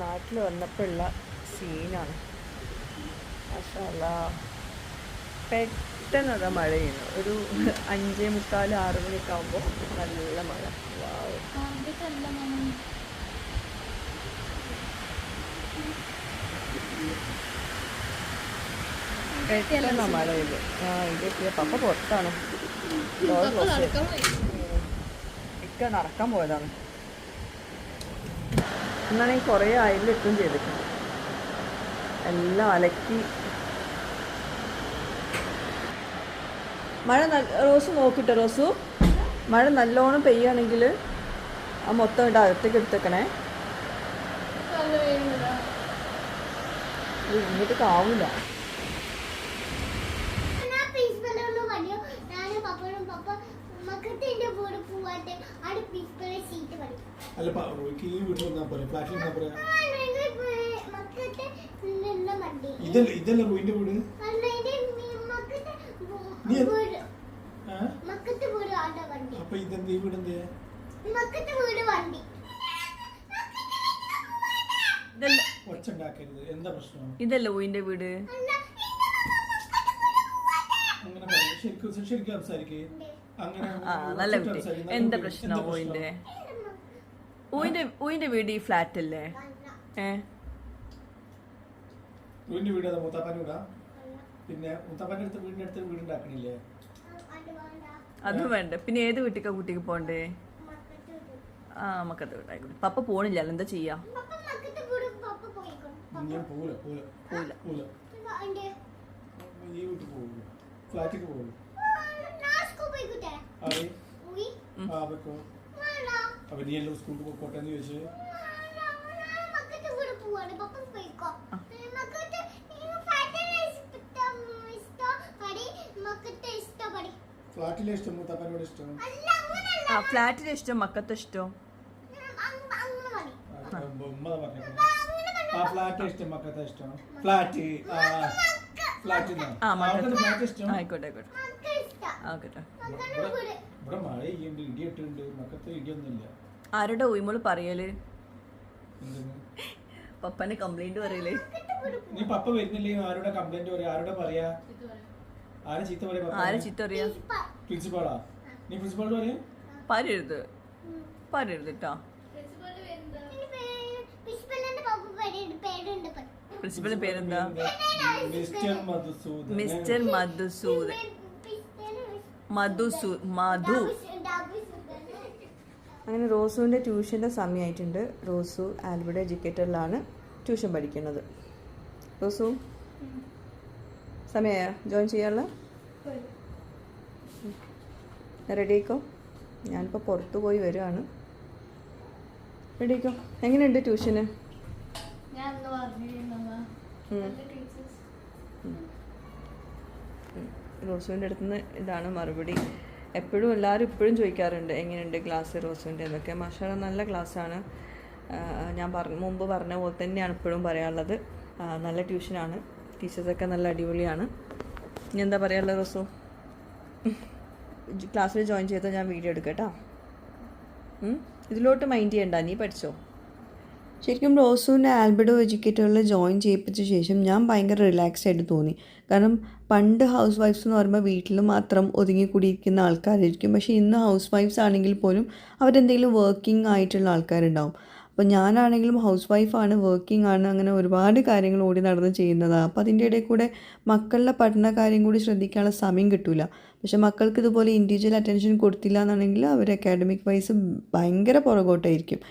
നാട്ടിൽ വന്നപ്പോഴുള്ള സീനാണ്. മാഷാ അല്ലാ, പെട്ടെന്ന് അതാ മഴ ചെയ്യുന്നു. ഒരു 5:45 6 മണിയൊക്കെ ആകുമ്പോൾ നല്ല മഴ. പെട്ടെന്ന് മഴ പെയ്തു. ഇത് പപ്പ പുറത്താണ്, ഇക്ക നടക്കാൻ പോയതാണ്. എന്നാണെങ്കിൽ കുറേ അയലിട്ടും ചെയ്തിട്ടുണ്ട്, എല്ലാം അലക്കി. മഴ റോസ് നോക്കിട്ടോ, റോസു മഴ നല്ലോണം പെയ്യുകയാണെങ്കിൽ ആ മൊത്തം ഇട്ട് അകത്തേക്ക് എടുത്തേക്കണേ. ഇങ്ങോട്ട് കാവില്ല. ഇതല്ല റൂയിന്റെ വീട്. അപ്പൊ ഇതെന്ത് ഈ വീടെന്ത്? ഒച്ചുണ്ടാക്കരുത്. എന്താ പ്രശ്നം? ഇതല്ല ഊയിന്റെ വീട്. അങ്ങനെ ശരിക്കും സംസാരിക്കേ. അങ്ങനെ നല്ല കുട്ടി. എന്താ പ്രശ്നം? ഊയിന്റെ വീട് ഈ ഫ്ലാറ്റ് അല്ലേ? ഊയിന്റെ വീട് അതാ മൂത്താപ്പാന്റെ വീടാ. പിന്നെ മൂത്താപ്പാന്റെ അടുത്ത് വീടിന്റെ അടുത്ത് വീടുണ്ടാക്കണില്ലേ? അതും വേണ്ട. പിന്നെ ഏത് വീട്ടിക്കാ കുട്ടിക്ക് പോണ്ടേ? ആ മക്കത്തെ വീട്ടായിക്കോട്ടെ. പപ്പ പോണില്ലല്ലോ, എന്താ ചെയ്യാ? സ്കൂളിൽ പോയിക്കോട്ടെന്ന് ചോദിച്ചു. ഫ്ലാറ്റിലെ ഇഷ്ടം മൂത്താപ്പാനോട് ഇഷ്ടം. ഫ്ലാറ്റിലെ ഇഷ്ടം മക്കത്തെ ഇഷ്ടം. ഫ്ലാറ്റ് ഇഷ്ടം മക്കത്തെ ഇഷ്ടം. ഫ്ലാറ്റ് ആയിക്കോട്ടെ ആയിക്കോട്ടെ ആയിക്കോട്ടെ. ഇവിടെ മഴ ഇടി ഇട്ടുണ്ട്, മക്കത്തെ ഇടിയൊന്നുമില്ല. ആരുടെ ഊയ്മോള് പറയല്? പപ്പന്റെ കംപ്ലൈന്റ് പറയല്? നീ പപ്പ വരുന്നില്ലേ? ആരുടെ കംപ്ലൈന്റ് പറയാ? ആരുടെ പറയാ? ആരെ ചീത്ത പറയാ? പ്രിൻസിപ്പാളാ? നീ പ്രിൻസിപ്പാളോട് പറയാ? പറയരുത് കേട്ടോ. പ്രിൻസിപ്പലിന്റെ പേരെന്താ? മിസ്റ്റർ മധു. അങ്ങനെ റോസുവിൻ്റെ ട്യൂഷൻ്റെ സമയമായിട്ടുണ്ട്. റോസു ആൽബർട്ട എഡ്യൂക്കേറ്ററിലാണ് ട്യൂഷൻ പഠിക്കുന്നത്. റോസു സമയമായോ ജോയിൻ ചെയ്യാനുള്ള? റെഡിയായിക്കോ. ഞാനിപ്പോൾ പുറത്തു പോയി വരികയാണ്. റെഡിയായിക്കോ. എങ്ങനെയുണ്ട് ട്യൂഷന്? റോസുവിൻ്റെ അടുത്ത് നിന്ന് ഇതാണ് മറുപടി. എപ്പോഴും എല്ലാവരും ഇപ്പോഴും ചോദിക്കാറുണ്ട് എങ്ങനെയുണ്ട് ക്ലാസ് റോസുവിൻ്റെ എന്നൊക്കെ. മാഷാഅല്ലാ നല്ല ക്ലാസ്സാണ്. ഞാൻ മുമ്പ് പറഞ്ഞ പോലെ തന്നെയാണ് ഇപ്പോഴും പറയാനുള്ളത്. നല്ല ട്യൂഷനാണ്, ടീച്ചേഴ്സൊക്കെ നല്ല അടിപൊളിയാണ്. ഇനി എന്താ പറയാനുള്ളത് റോസു? ക്ലാസ്സിൽ ജോയിൻ ചെയ്താൽ ഞാൻ വീഡിയോ എടുക്കാം കേട്ടോ. ഇതിലോട്ട് മൈൻഡ് ചെയ്യണ്ട, നീ പഠിച്ചോ. ശരിക്കും റോസുവിൻ്റെ ആൽബർട്ടോ എഡ്യൂക്കേറ്ററിൽ ജോയിൻ ചെയ്യിപ്പിച്ച ശേഷം ഞാൻ ഭയങ്കര റിലാക്സ്ഡ് ആയിട്ട് തോന്നി. കാരണം പണ്ട് ഹൗസ് വൈഫ്സ് എന്ന് പറയുമ്പോൾ വീട്ടിൽ മാത്രം ഒതുങ്ങിക്കൂടിയിരിക്കുന്ന ആൾക്കാരായിരിക്കും. പക്ഷേ ഇന്ന് ഹൗസ് വൈഫ്സ് ആണെങ്കിൽ പോലും അവരെന്തെങ്കിലും വർക്കിംഗ് ആയിട്ടുള്ള ആൾക്കാരുണ്ടാവും. അപ്പോൾ ഞാനാണെങ്കിലും ഹൗസ് വൈഫാണ്, വർക്കിംഗ് ആണ്, അങ്ങനെ ഒരുപാട് കാര്യങ്ങൾ ഓടി നടന്ന് ചെയ്യുന്നതാണ്. അപ്പോൾ അതിൻ്റെ ഇടയിൽ കൂടെ മക്കളുടെ പഠന കാര്യം കൂടി ശ്രദ്ധിക്കാനുള്ള സമയം കിട്ടില്ല. പക്ഷേ മക്കൾക്ക് ഇതുപോലെ ഇൻഡിവിജ്വൽ അറ്റൻഷൻ കൊടുത്തില്ല എന്നാണെങ്കിൽ അവർ അക്കാഡമിക് വൈസ് ഭയങ്കര പുറകോട്ടായിരിക്കും.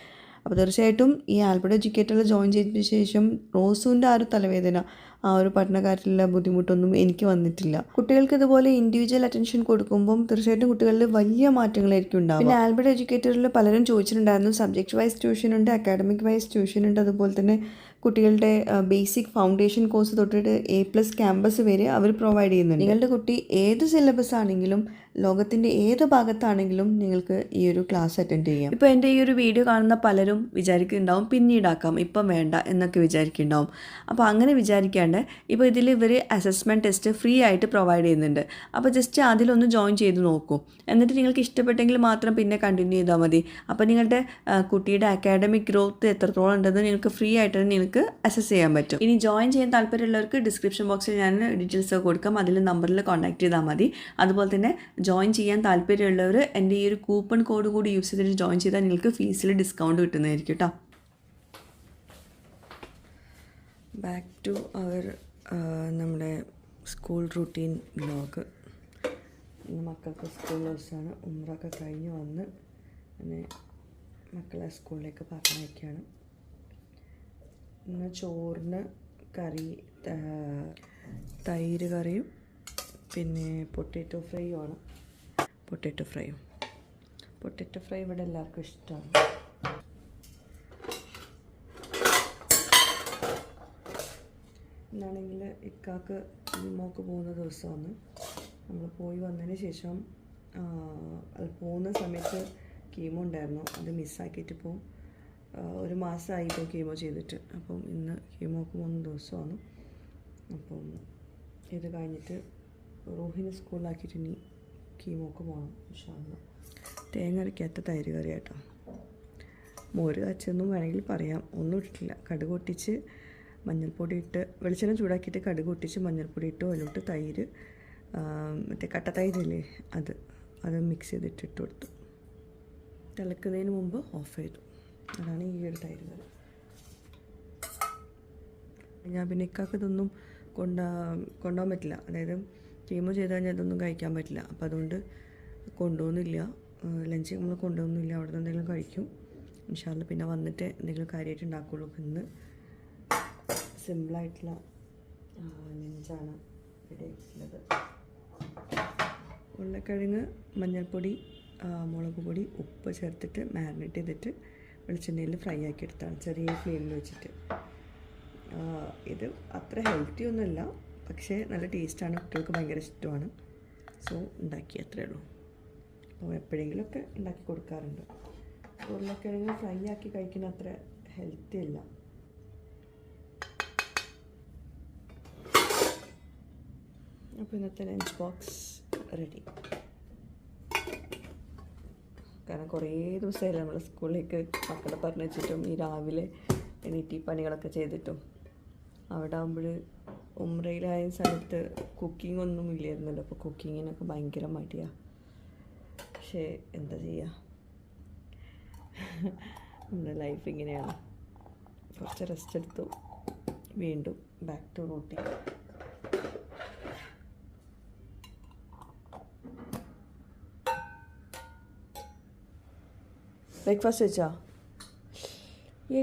അപ്പോൾ തീർച്ചയായിട്ടും ഈ ആൽബർട്ടോ എഡ്യൂക്കേറ്ററിൽ ജോയിൻ ചെയ്തതിന് ശേഷം റോസുവിൻ്റെ ആ ഒരു തലവേദന, ആ ഒരു പഠനകാര്യത്തിലുള്ള ബുദ്ധിമുട്ടൊന്നും എനിക്ക് വന്നിട്ടില്ല. കുട്ടികൾക്ക് ഇതുപോലെ ഇൻഡിവിജ്വൽ അറ്റൻഷൻ കൊടുക്കുമ്പം തീർച്ചയായിട്ടും കുട്ടികളിൽ വലിയ മാറ്റങ്ങളായിരിക്കും ഉണ്ടാവും. പിന്നെ ആൽബർട്ടോ എഡ്യൂക്കേറ്ററിൽ പലരും ചോദിച്ചിട്ടുണ്ടായിരുന്നു, സബ്ജക്റ്റ് വൈസ് ട്യൂഷൻ ഉണ്ട്, അക്കാഡമിക് വൈസ് ട്യൂഷൻ ഉണ്ട്, അതുപോലെ തന്നെ കുട്ടികളുടെ ബേസിക് ഫൗണ്ടേഷൻ കോഴ്സ് തൊട്ടിട്ട് A+ ക്യാമ്പസ് വരെ അവർ പ്രൊവൈഡ് ചെയ്യുന്നുണ്ട്. നിങ്ങളുടെ കുട്ടി ഏത് സിലബസ് ആണെങ്കിലും ലോകത്തിൻ്റെ ഏത് ഭാഗത്താണെങ്കിലും നിങ്ങൾക്ക് ഈ ഒരു ക്ലാസ് അറ്റൻഡ് ചെയ്യാം. ഇപ്പോൾ എൻ്റെ ഈ ഒരു വീഡിയോ കാണുന്ന പലരും വിചാരിക്കുന്നുണ്ടാവും പിന്നീടാക്കാം ഇപ്പം വേണ്ട എന്നൊക്കെ വിചാരിക്കുന്നുണ്ടാവും. അപ്പോൾ അങ്ങനെ വിചാരിക്കാണ്ട് ഇപ്പോൾ ഇതിൽ ഇവർ അസസ്മെൻറ്റ് ടെസ്റ്റ് ഫ്രീ ആയിട്ട് പ്രൊവൈഡ് ചെയ്യുന്നുണ്ട്. അപ്പോൾ ജസ്റ്റ് അതിലൊന്ന് ജോയിൻ ചെയ്ത് നോക്കൂ. എന്നിട്ട് നിങ്ങൾക്ക് ഇഷ്ടപ്പെട്ടെങ്കിൽ മാത്രം പിന്നെ കണ്ടിന്യൂ ചെയ്താൽ മതി. അപ്പോൾ നിങ്ങളുടെ കുട്ടിയുടെ അക്കാഡമിക് ഗ്രോത്ത് എത്രത്തോളം ഉണ്ടെന്ന് നിങ്ങൾക്ക് ഫ്രീ ആയിട്ട് തന്നെ നിങ്ങൾക്ക് അസസ് ചെയ്യാൻ പറ്റും. ഇനി ജോയിൻ ചെയ്യാൻ താല്പര്യമുള്ളവർക്ക് ഡിസ്ക്രിപ്ഷൻ ബോക്സിൽ ഞാൻ ഡീറ്റെയിൽസ് കൊടുക്കാം. അതിൽ നമ്പറിൽ കോൺടാക്ട് ചെയ്താൽ മതി. അതുപോലെ തന്നെ ജോയിൻ ചെയ്യാൻ താല്പര്യമുള്ളവർ എൻ്റെ ഈ ഒരു കൂപ്പൺ കോഡ് കൂടി യൂസ് ചെയ്തിട്ട് ജോയിൻ ചെയ്താൽ നിങ്ങൾക്ക് ഫീസിൽ ഡിസ്കൗണ്ട് കിട്ടുന്നതായിരിക്കും കേട്ടോ. ബാക്ക് ടു അവർ നമ്മുടെ സ്കൂൾ റൂട്ടീൻ വ്ലോഗ്. ഇന്ന് മക്കൾക്ക് സ്കൂൾ ദിവസമാണ്. ഉംറയൊക്കെ കഴിഞ്ഞ് വന്ന് പിന്നെ മക്കളെ സ്കൂളിലേക്ക് പറഞ്ഞയക്കുകയാണ്. ഇന്ന് ചോറിന് കറി തൈര് കറിയും പിന്നെ പൊട്ടാറ്റോ ഫ്രൈയുമാണ്. പൊട്ടാറ്റോ ഫ്രൈ ഇവിടെ എല്ലാവർക്കും ഇഷ്ടമാണ്. എന്നാണെങ്കിൽ ഇക്കാക്ക് മോക്ക് പോകുന്ന ദിവസമാണ്. നമ്മൾ പോയി വന്നതിന് ശേഷം അത് പോകുന്ന സമയത്ത് കീമോ ഉണ്ടായിരുന്നു. അത് മിസ്സാക്കിയിട്ട് ഇപ്പോൾ 1 മാസമായി ഇപ്പോൾ കീമോ ചെയ്തിട്ട്. അപ്പം ഇന്ന് കീമോക്ക് പോകുന്ന ദിവസമാണ്. അപ്പം ഇത് കഴിഞ്ഞിട്ട് റൂഹിനെ സ്കൂളിലാക്കിയിട്ട് ഇനി കീമോക്ക് പോകണം. ഇൻഷാല്ലാ. തേങ്ങ അരയ്ക്കാത്ത തൈര് കറി കേട്ടോ. മോര് കാച്ചെന്നും വേണമെങ്കിൽ പറയാം. ഒന്നും ഇട്ടിട്ടില്ല. കടുക് പൊട്ടിച്ച് മഞ്ഞൾപ്പൊടി ഇട്ട് വെളിച്ചെണ്ണ ചൂടാക്കിയിട്ട് കടുക് പൊട്ടിച്ച് മഞ്ഞൾപ്പൊടി ഇട്ട് അതിലോട്ട് തൈര് മറ്റേ കട്ട തൈരില്ലേ അത് മിക്സ് ചെയ്തിട്ട് ഇട്ട് കൊടുത്തു. തിളക്കുന്നതിന് മുമ്പ് ഓഫ് ചെയ്തു. അതാണ് ഈ ഒരു തൈര് കറി. ഞാൻ പിന്നെ ഇക്കാക്ക് ഇതൊന്നും കൊണ്ടുപോകാൻ പറ്റില്ല. അതായത് കീമോ ചെയ്ത് കഴിഞ്ഞാൽ ഇതൊന്നും കഴിക്കാൻ പറ്റില്ല. അപ്പോൾ അതുകൊണ്ട് കൊണ്ടുപോകുന്നില്ല. ലഞ്ച് നമ്മൾ കൊണ്ടുപോകുന്നില്ല. അവിടെ നിന്ന് എന്തെങ്കിലും കഴിക്കും ഇൻഷാല്ലാ. പിന്നെ വന്നിട്ട് എന്തെങ്കിലും കാര്യമായിട്ട് ഉണ്ടാക്കുള്ളൂ. അപ്പോൾ ഇന്ന് സിമ്പിളായിട്ടുള്ള ലഞ്ചാണ് റെഡിയാക്കിയിട്ടുള്ളത്. ഉരുളക്കിഴങ്ങ് മഞ്ഞൾപ്പൊടി മുളക് പൊടി ഉപ്പ് ചേർത്തിട്ട് മാരിനേറ്റ് ചെയ്തിട്ട് വെളിച്ചെണ്ണയിൽ ഫ്രൈ ആക്കി എടുത്താണ് ചെറിയ ഫ്ലെയിമിൽ വെച്ചിട്ട്. ഇത് അത്ര ഹെൽത്തി ഒന്നുമല്ല, പക്ഷേ നല്ല ടേസ്റ്റാണ്. കുട്ടികൾക്ക് ഭയങ്കര ഇഷ്ടമാണ്. സോ ഉണ്ടാക്കി അത്രേ ഉള്ളൂ. അപ്പോൾ എപ്പോഴെങ്കിലുമൊക്കെ ഉണ്ടാക്കി കൊടുക്കാറുണ്ട്. ഉരുളക്കിഴങ്ങ് ഫ്രൈ ആക്കി കഴിക്കുന്ന അത്ര ഹെൽത്തി അല്ല. അപ്പോൾ ഇന്നത്തെ ലഞ്ച് ബോക്സ് റെഡി. കാരണം കുറേ ദിവസമായില്ല നമ്മൾ സ്കൂളിലേക്ക് മക്കളെ പറഞ്ഞു വെച്ചിട്ടും ഈ രാവിലെ എണീറ്റ് ഈ പണികളൊക്കെ ചെയ്തിട്ടും. അവിടെ ആകുമ്പോൾ ഉംറയിലായ സ്ഥലത്ത് കുക്കിംഗ് ഒന്നും ഇല്ലായിരുന്നല്ലോ. അപ്പോൾ കുക്കിങ്ങിനൊക്കെ ഭയങ്കര മടിയാണ്. പക്ഷേ എന്താ ചെയ്യുക, നമ്മുടെ ലൈഫ് ഇങ്ങനെയാണ്. കുറച്ച് റെസ്റ്റ് എടുത്തു, വീണ്ടും ബാക്ക് ടു റൂട്ടീൻ. ബ്രേക്ക്ഫാസ്റ്റ് വെച്ചാ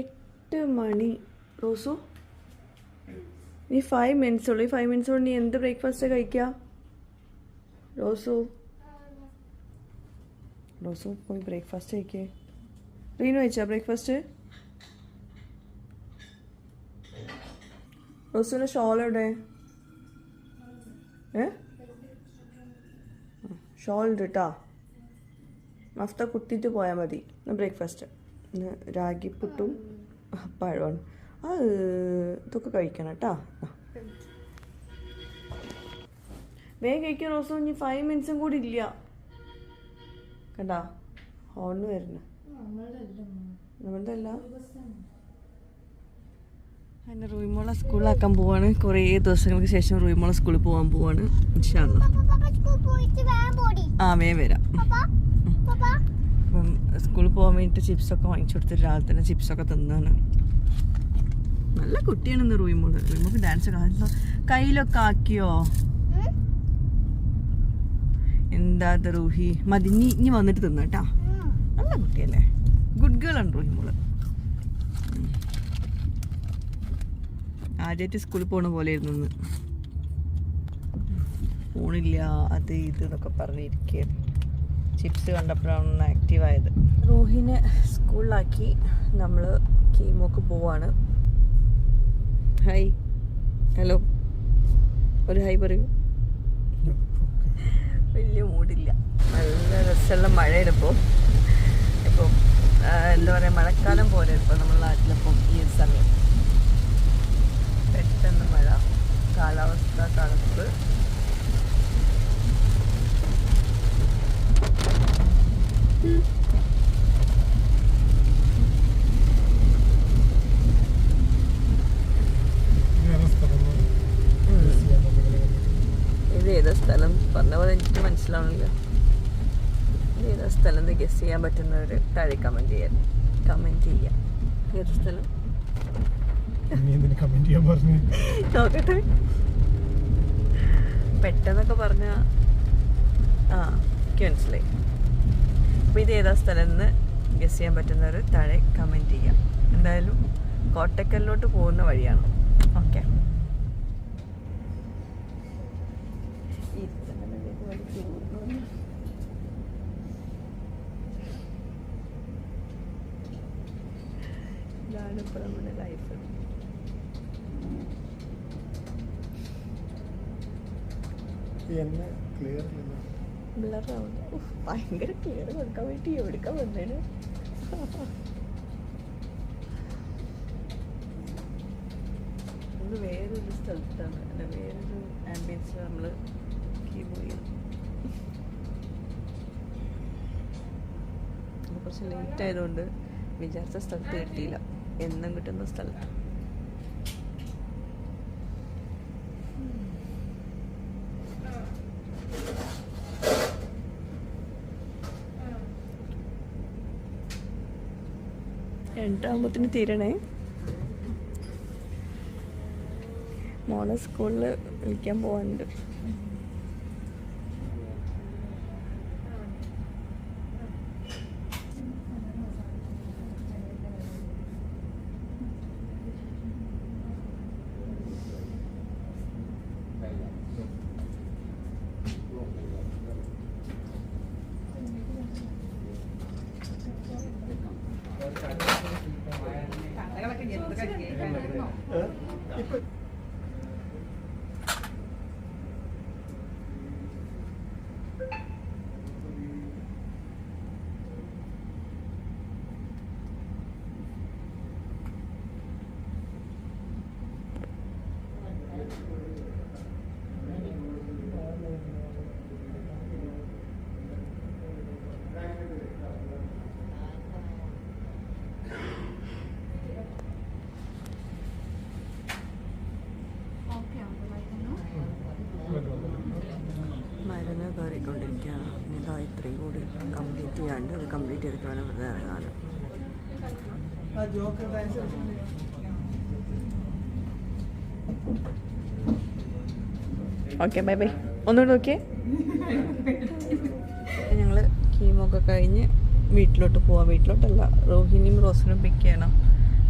8 മണി. റോസു നീ 5 മിനിറ്റ്സ് ഉള്ളൂ. ഈ 5 മിനിറ്റ്സ് കൊണ്ട് നീ എന്ത് ബ്രേക്ക്ഫാസ്റ്റ് കഴിക്കുക? റോസു പോയി ബ്രേക്ക്ഫാസ്റ്റ് കഴിക്കേ. റീനു കഴിച്ചാ ബ്രേക്ക്ഫാസ്റ്റ്? റോസുവിൻ്റെ ഷോൾ എവിടെ? ഷോൾ ഉണ്ട് കേട്ടോ. മഫ്ത കുത്തിയിട്ട് പോയാൽ മതി. ബ്രേക്ക്ഫാസ്റ്റ് ഇന്ന് രാഗിപ്പുട്ടും പഴമാണ്. ഇതൊക്കെ കഴിക്കണം കേട്ടോ. വേഗം കഴിക്കാൻ റോസോ. ഇനി 5 മിനിറ്റ്സും കൂടി ഇല്ല. കണ്ടാ ഹോണിന് വരുന്നു. നമ്മളതല്ല. എൻ്റെ റൂയിമോളെ സ്കൂളിലാക്കാൻ പോവാണ്. കുറേ ദിവസങ്ങൾക്ക് ശേഷം റൂയിമോളെ സ്കൂളിൽ പോകാൻ പോവാണ്. ഇൻഷാല്ലാ. വേഗം വരാം. അപ്പം സ്കൂളിൽ പോകാൻ വേണ്ടിയിട്ട് ചിപ്സൊക്കെ വാങ്ങിച്ചു കൊടുത്തിട്ട് രാവിലെ തന്നെ ചിപ്സൊക്കെ തിന്നാണ്. നല്ല കുട്ടിയാണെന്ന് റൂയിമോള്. റൂയിമോൾക്ക് ഡാൻസ് കയ്യിലൊക്കെ ആക്കിയോ? എന്താ റൂഹി മതി. ഇനി വന്നിട്ട് തിന്നാട്ടാ. നല്ല കുട്ടിയല്ലേ, ഗുഡ് ഗേൾ ആണ് റൂഹിമോള്. ആദ്യമായിട്ട് സ്കൂളിൽ പോണ പോലെ ഇരുന്നു. ഫോണില്ല അത് ഇത് എന്നൊക്കെ പറഞ്ഞിരിക്കുക. ചിപ്സ് കണ്ടപ്പോഴാണ് ഒന്ന് ആക്റ്റീവായത്. റൂഹിനെ സ്കൂളിലാക്കി നമ്മൾ കീമോക്ക് പോവാണ്. ഹായ്, ഹലോ, ഒരു ഹായ് പറയൂ. വലിയ മൂടില്ല. നല്ല രസമുള്ള മഴയിലിപ്പോൾ. ഇപ്പം എന്താ പറയുക, മഴക്കാലം പോലെ ഇപ്പോൾ നമ്മുടെ നാട്ടിലിപ്പം ഈ ഒരു സമയം. പെട്ടെന്ന് മഴ, കാലാവസ്ഥ തണുപ്പ്. ഇത് ഏതാ സ്ഥലം പറഞ്ഞ പോലെ എനിക്ക് മനസ്സിലാവണില്ല. ഇത് ഏതാ സ്ഥലം എന്ന് ഗസ് ചെയ്യാൻ പറ്റുന്നവർ താഴെ കമൻറ്റ് ചെയ്യാം. ഏത് സ്ഥലം നോക്കട്ടെ. പെട്ടെന്നൊക്കെ പറഞ്ഞ എനിക്ക് മനസ്സിലായി. അപ്പോൾ ഇത് ഏതാ സ്ഥലം എന്ന് ഗസ് ചെയ്യാൻ പറ്റുന്നവർ താഴെ കമൻറ്റ് ചെയ്യാം. എന്തായാലും കോട്ടക്കലിലോട്ട് പോകുന്ന വഴിയാണ്. ഓക്കെ, ഇതാണ് ഇപ്പോൾ നമ്മുടെ ലൈഫ്. ബ്ലറാവുന്നു. ഭയങ്കര ക്ലിയർ കൊടുക്കാൻ വേണ്ടി എവിടേക്കാ വന്നേന്. ഇത് വേറൊരു സ്ഥലത്താണ്, അല്ല വേറൊരു ആംബിയൻസിൽ നമ്മൾ കീമോ ചെയ്യും. കുറച്ച് ലേറ്റ് ആയതുകൊണ്ട് വിചാരിച്ച സ്ഥലത്ത് കിട്ടിയില്ല, എന്നും കിട്ടുന്ന സ്ഥലത്ത്. രണ്ടാകുമ്പത്തിന് തീരണേ. മോളെ സ്കൂളിൽ വിളിക്കാൻ പോകാനുണ്ട്. മരുന്ന് കയറിക്കൊണ്ടിരിക്കുകയാണ്. ഇതാ ഇത്രയും കൂടി കംപ്ലീറ്റ് ചെയ്യാണ്ട് അത് കംപ്ലീറ്റ് ചെയ്തിട്ട് വേണം വെറുതെ ഇറങ്ങാൻ. Okay, bye bye. ഒന്നുകൂടി നോക്കിയേ. ഞങ്ങൾ കീമൊക്കെ കഴിഞ്ഞ് വീട്ടിലോട്ട് പോവാം. വീട്ടിലോട്ടല്ല, റോഹിണിയും റോസിനും പിക്ക് ചെയ്യണം.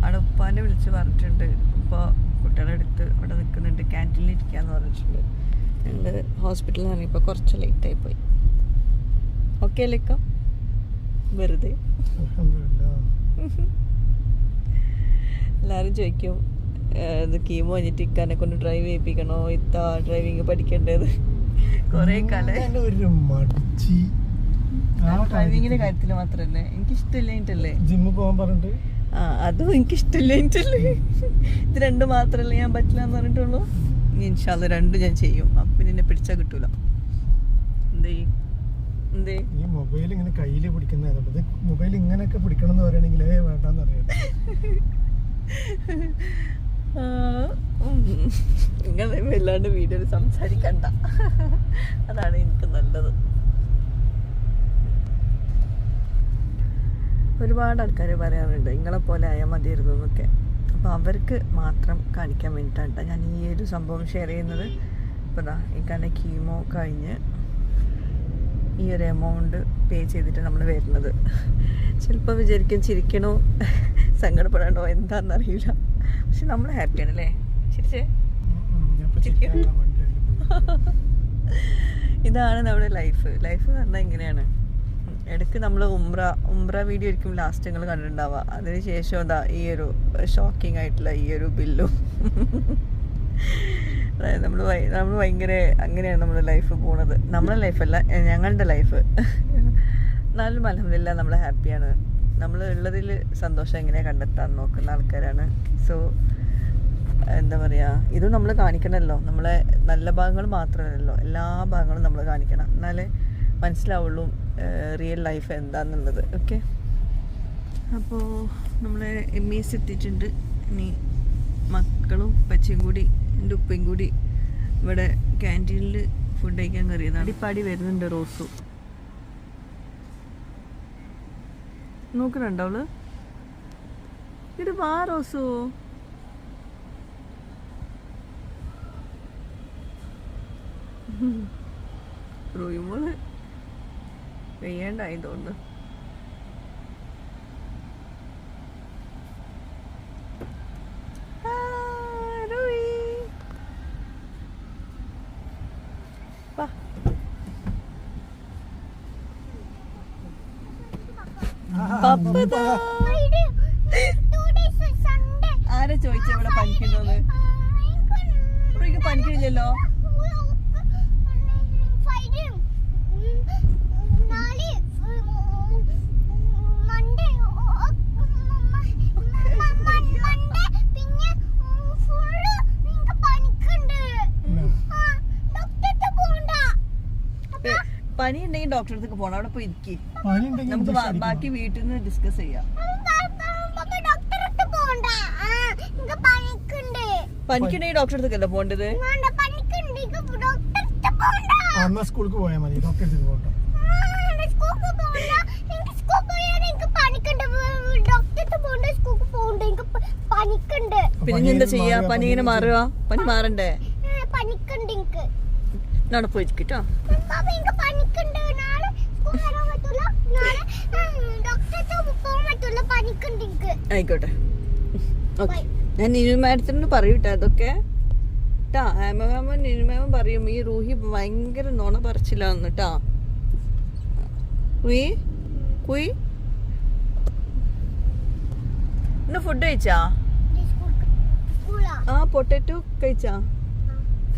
അവിടെ ഉപ്പാനെ വിളിച്ച് പറഞ്ഞിട്ടുണ്ട്. ഇപ്പോൾ കുട്ടികളെ അടുത്ത് അവിടെ നിൽക്കുന്നുണ്ട്, ക്യാൻറ്റീനിൽ ഇരിക്കാമെന്ന് പറഞ്ഞിട്ടുണ്ട്. ഞങ്ങൾ ഹോസ്പിറ്റലിൽ ഇറങ്ങിയപ്പോൾ കുറച്ച് ലേറ്റായി പോയി. ഓക്കെ അല്ലേക്ക? വെറുതെ എല്ലാവരും ചോദിക്കും ഇത് കീമോ കഴിഞ്ഞിട്ട് ഇക്കാനെ കൊണ്ട് ഡ്രൈവ് ചെയ്യിപ്പിക്കണോ, ഇത്താ ഡ്രൈവിങ് പഠിക്കേണ്ടത്. കുറേ കാലം ഡ്രൈവിങ്ങിന്റെ കാര്യത്തിൽ മാത്രല്ലേ എനിക്കിഷ്ടമില്ലായിട്ടല്ലേ ജിമ്മിൽ പോകാൻ പറഞ്ഞിട്ട്. അതും എനിക്കിഷ്ടമില്ലായിട്ടല്ലേ. ഇത് രണ്ടും മാത്രമല്ലേ ഞാൻ പറ്റില്ല എന്ന് പറഞ്ഞിട്ടുള്ളൂ. ഇൻഷാ അല്ലാഹ് രണ്ടും ഞാൻ ചെയ്യും. അപ്പം നിന്നെ പിടിച്ചാൽ കിട്ടൂല. ഈ മൊബൈൽ ഇങ്ങനെ കയ്യിൽ പിടിക്കുന്നത്, മൊബൈൽ ഇങ്ങനെയൊക്കെ പിടിക്കണം എന്ന് പറയുകയാണെങ്കിൽ വേണ്ടെന്ന് അറിയാം. ഇങ്ങനെ വല്ലാണ്ട് വീഡിയോയിൽ സംസാരിക്കണ്ട, അതാണ് എനിക്ക് നല്ലത്. ഒരുപാട് ആൾക്കാർ പറയാറുണ്ട് നിങ്ങളെ പോലെ ആയാൽ മതിയായിരുന്നു എന്നൊക്കെ. അപ്പോൾ അവർക്ക് മാത്രം കാണിക്കാൻ വേണ്ടിയിട്ടാണ് ഞാൻ ഈ ഒരു സംഭവം ഷെയർ ചെയ്യുന്നത്. ഇപ്പോൾ ദാ ഇക്കാൻ്റെ കീമോ കഴിഞ്ഞ് ഈ ഒരു എമൗണ്ട് പേ ചെയ്തിട്ട് നമ്മൾ വരുന്നത്. ചിലപ്പോൾ വിചാരിക്കും ചിരിക്കണോ സങ്കടപ്പെടണോ എന്താണെന്നറിയില്ല, പക്ഷെ നമ്മൾ ഹാപ്പിയാണല്ലേ. ചിരിച്ചേ. ഇതാണ് നമ്മുടെ ലൈഫ്. ലൈഫ് എന്ന് പറഞ്ഞാൽ ഇങ്ങനെയാണ്. ഇടയ്ക്ക് നമ്മൾ ഉംറ വീഡിയോ ആയിരിക്കും ലാസ്റ്റ് നിങ്ങൾ കണ്ടിട്ടുണ്ടാവുക. അതിന് ശേഷം എന്താ ഈ ഒരു ഷോക്കിംഗ് ആയിട്ടുള്ള ഈ ഒരു ബില്ലും അതായത് നമ്മൾ ഭയങ്കര അങ്ങനെയാണ് നമ്മുടെ ലൈഫ് പോണത്. നമ്മളെ ലൈഫല്ല, ഞങ്ങളുടെ ലൈഫ്. എന്നാലും അൽഹംദുലില്ലാ നമ്മൾ ഹാപ്പിയാണ്. നമ്മൾ ഉള്ളതിൽ സന്തോഷം എങ്ങനെ കണ്ടെത്താൻ നോക്കുന്ന ആൾക്കാരാണ്. സോ എന്താ പറയുക, ഇത് നമ്മൾ കാണിക്കണമല്ലോ. നമ്മളെ നല്ല ഭാഗങ്ങൾ മാത്രമല്ലല്ലോ, എല്ലാ ഭാഗങ്ങളും നമ്മൾ കാണിക്കണം. എന്നാലേ മനസ്സിലാവുള്ളൂ റിയൽ ലൈഫ് എന്താണെന്നുള്ളത്. ഓക്കെ, അപ്പോൾ നമ്മൾ MES എത്തിയിട്ടുണ്ട്. ഇനി മക്കളും പച്ചയും കൂടി എൻ്റെ ഉപ്പയും കൂടി ഇവിടെ ക്യാൻറ്റീനിൽ ഫുഡ് കഴിക്കാൻ കയറിയതാണ്. അടിപ്പാടി വരുന്നുണ്ട് റോസു. നോക്കണുണ്ടോ അവള്? ഇത് വാ റോസു. റോയുമോള് വെയ്യാണ്ടായി തോന്നുന്നു. ആരാ ചോദിച്ച ഇവിടെ പനിക്കണ്ടോന്ന്? റോയ്ക്ക് പനിക്കണില്ലല്ലോ. പനി ഉണ്ടെങ്കിൽ ഡോക്ടറെ അടുത്തേക്ക് പോണം. അവിടെ പോയി ഇരിക്കും. നമുക്ക് ബാക്കി വീട്ടിൽ നിന്ന് ഡിസ്കസ് ചെയ്യാം. പനിക്കുണ്ടെങ്കിൽ ഡോക്ടറെ അടുത്തേക്കല്ല പോണ്ടത്. സ്കൂൾക്ക് പോയാൽ മതി, ഡോക്ടറെ അടുത്തേക്ക് പോകണ്ട. പിന്നെ എന്താ ചെയ്യാ? പനി ഇങ്ങനെ മാറുക? പനി മാറണ്ടേ? നാളെ പോയിരിക്കട്ടോ. ആയിക്കോട്ടെ, ഓക്കെ. ഞാൻ നിരുമാനത്തിനോട് പറയൂട്ടെ അതൊക്കെ ട്ടാ. ഹേമമാമ നിരുമാമൻ പറയും ഈ റൂഹി ഭയങ്കര നുണ പറച്ചില്ലാന്ന് ട്ടാ. കുയി കുയി ഇന്ന് ഫുഡ് കഴിച്ചാ? ആ പൊട്ടറ്റോ കഴിച്ചാ?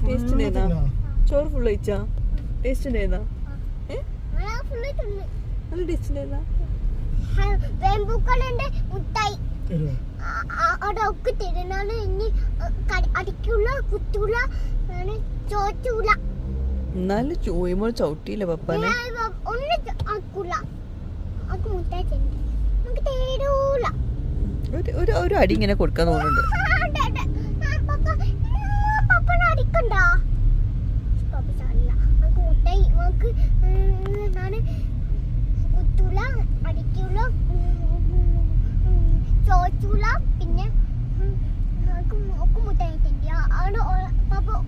ടേസ്റ്റ് ഉണ്ടായിരുന്നാ? ചോറ് ഫുള്ള് കഴിച്ചാ? ടേസ്റ്റ് ഉണ്ടായിരുന്നാ? നല്ല ടേസ്റ്റ് ഉണ്ടായിരുന്നാ? എന്നാലും ചോയ്മോൾ ചവിട്ടിയില്ല പപ്പാനെ. ഒരു അടി ഇങ്ങനെ കൊടുക്കാൻ തോന്നുന്നുണ്ട്. പിന്നെ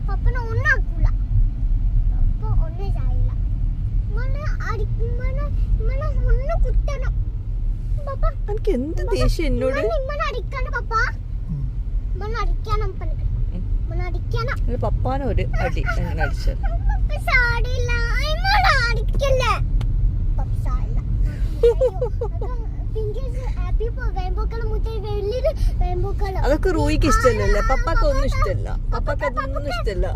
പപ്പന ഒന്നാക്കൂല. അപ്പൊ ഒന്നും ചെയ്യില്ല. ഒന്ന് കുത്തണം. എനിക്ക് എന്ത് ദേഷ്യം എന്നോട്. പപ്പാനെ ഒരു അടി അങ്ങനെ അടിച്ചത്. അതൊക്കെ റൂയിക്ക് ഇഷ്ടല്ലേ? പപ്പാക്ക് ഒന്നും ഇഷ്ടല്ല. പപ്പാക്ക് അതൊന്നും ഇഷ്ടല്ല.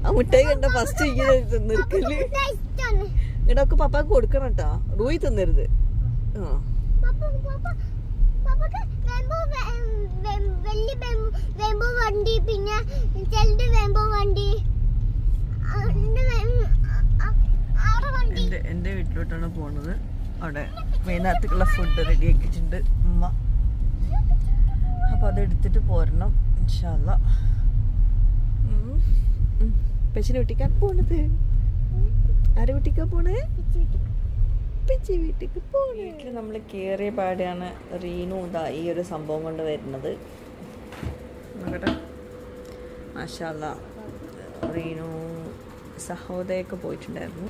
ആ മുട്ടായി കണ്ട ഫസ്റ്റ് ഇങ്ങനെ തിന്നിരിക്കല്. ഇടൊക്കെ പപ്പാക്ക് കൊടുക്കണം കേട്ടാ. റൂയി തിന്നരുത്. വണ്ടി പിന്നെ വണ്ടി എന്റെ വീട്ടിലോട്ടാണ് പോണത്. അവിടെ വൈകുന്നേരത്തേക്കുള്ള ഫുഡ് റെഡി ആക്കിയിട്ടുണ്ട് ഉമ്മ. അപ്പൊ അത് എടുത്തിട്ട് പോരണം ഇൻഷാ അല്ലാ. പെച്ചിനെ വീട്ടിക്കാൻ പോണത്. ആരെ വീട്ടിക്കാ പോണേ? പെച്ചി വീട്ടിക്ക് പോണേ. വീട്ടിൽ നമ്മൾ കയറിയ പാടെയാണ് റീനു ഇതാ ഈ ഒരു സംഭവം കൊണ്ട് വരുന്നത്. നോക്കട്ടെ. മാഷാ അല്ലാ, റീനു സഹോദയൊക്കെ പോയിട്ടുണ്ടായിരുന്നു.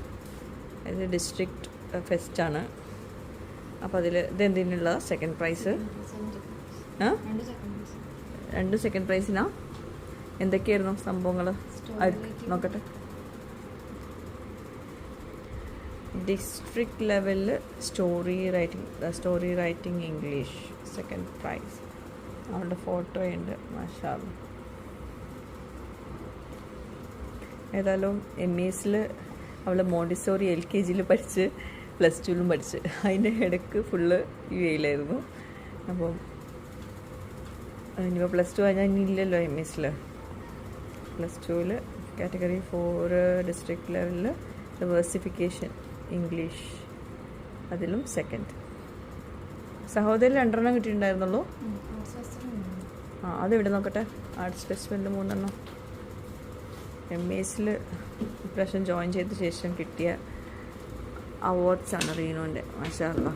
ഇത് ഡിസ്ട്രിക്ട് ഫെസ്റ്റാണ്. അപ്പോൾ അതിൽ ഇതെന്തിനുള്ള സെക്കൻഡ് പ്രൈസ്? രണ്ട് സെക്കൻഡ് പ്രൈസിനാ? എന്തൊക്കെയായിരുന്നു സംഭവങ്ങൾ? നോക്കട്ടെ. ഡിസ്ട്രിക്ട് ലെവലിൽ story writing English second prize. അവളുടെ ഫോട്ടോ ഉണ്ട്. മാഷാ അല്ലാ. ഏതായാലും MESൽ അവൾ മോണ്ടിസോറി LKGയിൽ പഠിച്ച് +2ലും പഠിച്ച് അതിൻ്റെ ഇടയ്ക്ക് ഫുള്ള് UAEലായിരുന്നു. അപ്പം ഇനിയിപ്പോൾ +2 കഴിഞ്ഞാൽ ഇനി ഇല്ലല്ലോ MESൽ. +2ൽ കാറ്റഗറി 4 ഡിസ്ട്രിക്ട് ലെവലിൽ ഡൈവേഴ്സിഫിക്കേഷൻ ഇംഗ്ലീഷ് അതിലും സെക്കൻഡ്. സഹോദരി 2 കിട്ടിയിട്ടുണ്ടായിരുന്നുള്ളൂ. അതെവിടെ നോക്കട്ടെ. ആർട്സ് ഫെസ്റ്റിവലിൽ 3. MESൽ ഇപ്രാവശ്യം ജോയിൻ ചെയ്ത ശേഷം കിട്ടിയ അവാർഡ്സാണ് റീനുവിൻ്റെ. മാഷാ അല്ലാ.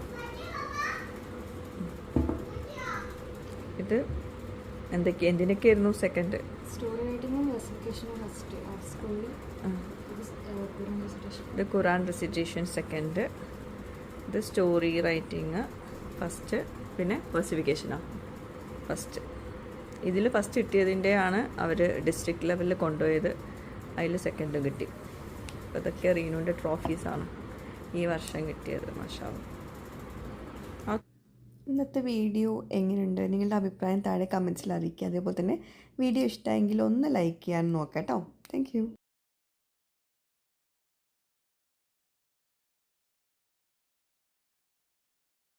ഇത് എന്തിനൊക്കെയായിരുന്നു സെക്കൻഡ്? സ്റ്റോറി റൈറ്റിംഗും ക്ലാസിഫിക്കേഷനും ഫസ്റ്റ്. ആർട്ട് സ്കൂളിൽ ഇത് ഖുറാൻ റെസിറ്റേഷൻ സെക്കൻഡ്, ഇത് സ്റ്റോറി റൈറ്റിംഗ് ഫസ്റ്റ്, പിന്നെ ക്ലാസിഫിക്കേഷനാണ് ഫസ്റ്റ്. ഇതിൽ ഫസ്റ്റ് കിട്ടിയതിൻ്റെ ആണ് അവർ ഡിസ്ട്രിക്ട് ലെവലിൽ കൊണ്ടുപോയത്. അതിൽ സെക്കൻഡ് കിട്ടി. അപ്പോൾ ഇതൊക്കെ റീനുവിൻ്റെ ട്രോഫീസാണ് ഈ വർഷം കിട്ടിയത്. മാഷാ അല്ലാ. ഇന്നത്തെ വീഡിയോ എങ്ങനെയുണ്ട്? നിങ്ങളുടെ അഭിപ്രായം താഴെ കമൻസിൽ അറിയിക്കുക. അതേപോലെ തന്നെ വീഡിയോ ഇഷ്ടമെങ്കിൽ ഒന്ന് ലൈക്ക് ചെയ്യാൻ നോക്കാം കേട്ടോ. Thank you.